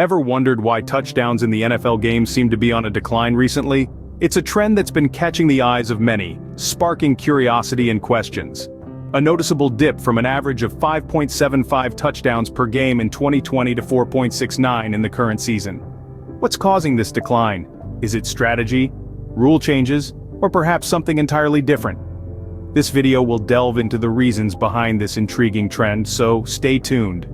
Ever wondered why touchdowns in the NFL game seem to be on a decline recently? It's a trend that's been catching the eyes of many, sparking curiosity and questions. A noticeable dip from an average of 5.75 touchdowns per game in 2020 to 4.69 in the current season. What's causing this decline? Is it strategy, rule changes, or perhaps something entirely different? This video will delve into the reasons behind this intriguing trend, so stay tuned.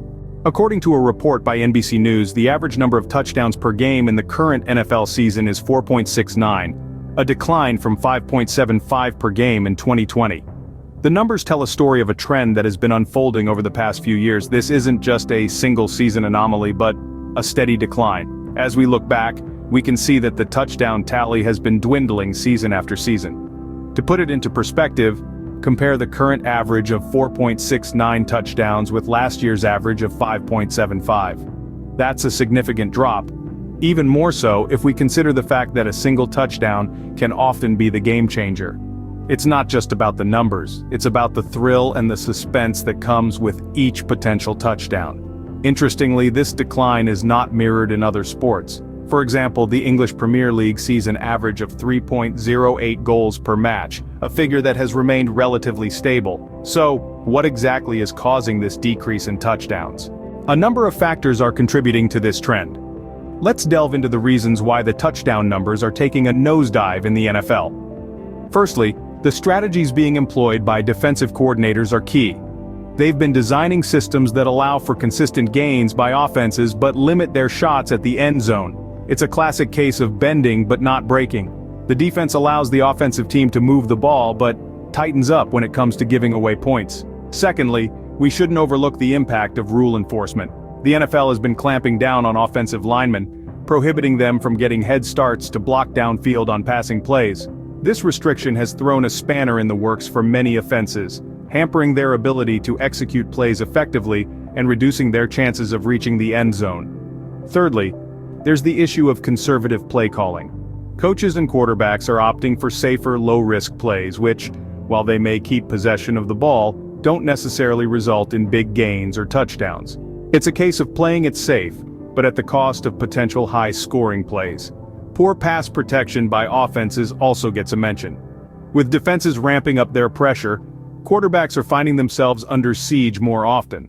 According to a report by NBC News, the average number of touchdowns per game in the current NFL season is 4.69, a decline from 5.75 per game in 2020. The numbers tell a story of a trend that has been unfolding over the past few years. This isn't just a single-season anomaly, but a steady decline. As we look back, we can see that the touchdown tally has been dwindling season after season. To put it into perspective, compare the current average of 4.69 touchdowns with last year's average of 5.75. That's a significant drop. Even more so if we consider the fact that a single touchdown can often be the game changer. It's not just about the numbers, it's about the thrill and the suspense that comes with each potential touchdown. Interestingly, this decline is not mirrored in other sports. For example, the English Premier League sees an average of 3.08 goals per match, a figure that has remained relatively stable. So, what exactly is causing this decrease in touchdowns? A number of factors are contributing to this trend. Let's delve into the reasons why the touchdown numbers are taking a nosedive in the NFL. Firstly, the strategies being employed by defensive coordinators are key. They've been designing systems that allow for consistent gains by offenses but limit their shots at the end zone. It's a classic case of bending but not breaking. The defense allows the offensive team to move the ball but tightens up when it comes to giving away points. Secondly, we shouldn't overlook the impact of rule enforcement. The NFL has been clamping down on offensive linemen, prohibiting them from getting head starts to block downfield on passing plays. This restriction has thrown a spanner in the works for many offenses, hampering their ability to execute plays effectively and reducing their chances of reaching the end zone. Thirdly, there's the issue of conservative play calling. Coaches and quarterbacks are opting for safer, low-risk plays which, while they may keep possession of the ball, don't necessarily result in big gains or touchdowns. It's a case of playing it safe, but at the cost of potential high-scoring plays. Poor pass protection by offenses also gets a mention. With defenses ramping up their pressure, quarterbacks are finding themselves under siege more often.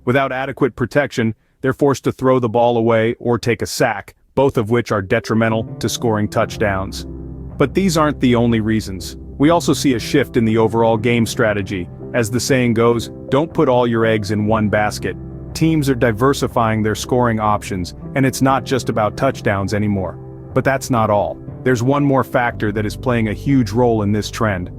Without adequate protection, they're forced to throw the ball away or take a sack, both of which are detrimental to scoring touchdowns. But these aren't the only reasons. We also see a shift in the overall game strategy. As the saying goes, don't put all your eggs in one basket. Teams are diversifying their scoring options, and it's not just about touchdowns anymore. But that's not all. There's one more factor that is playing a huge role in this trend.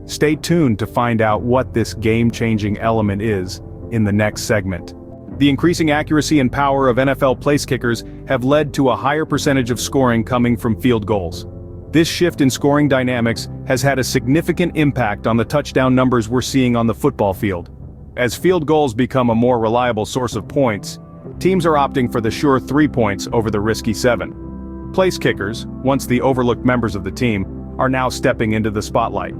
Stay tuned to find out what this game-changing element is in the next segment. The increasing accuracy and power of NFL place kickers have led to a higher percentage of scoring coming from field goals. This shift in scoring dynamics has had a significant impact on the touchdown numbers we're seeing on the football field. As field goals become a more reliable source of points, teams are opting for the sure 3 points over the risky 7. Place kickers, once the overlooked members of the team, are now stepping into the spotlight.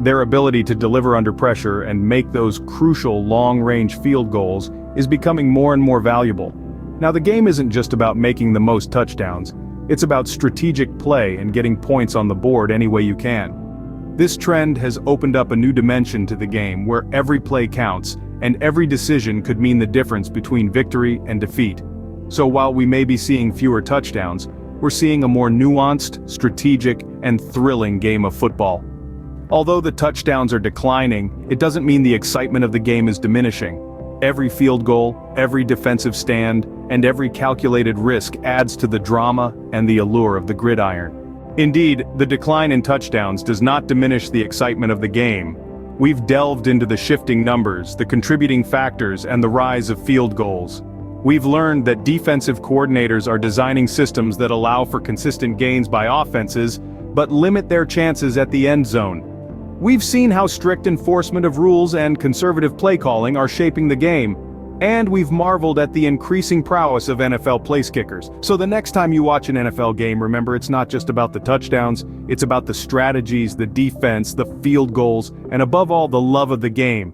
Their ability to deliver under pressure and make those crucial long-range field goals is becoming more and more valuable. Now, the game isn't just about making the most touchdowns, it's about strategic play and getting points on the board any way you can. This trend has opened up a new dimension to the game where every play counts, and every decision could mean the difference between victory and defeat. So while we may be seeing fewer touchdowns, we're seeing a more nuanced, strategic, and thrilling game of football. Although the touchdowns are declining, it doesn't mean the excitement of the game is diminishing. Every field goal, every defensive stand, and every calculated risk adds to the drama and the allure of the gridiron. Indeed, the decline in touchdowns does not diminish the excitement of the game. We've delved into the shifting numbers, the contributing factors, and the rise of field goals. We've learned that defensive coordinators are designing systems that allow for consistent gains by offenses, but limit their chances at the end zone. We've seen how strict enforcement of rules and conservative play calling are shaping the game, and we've marveled at the increasing prowess of NFL place kickers. So the next time you watch an NFL game, remember it's not just about the touchdowns, it's about the strategies, the defense, the field goals, and above all, the love of the game.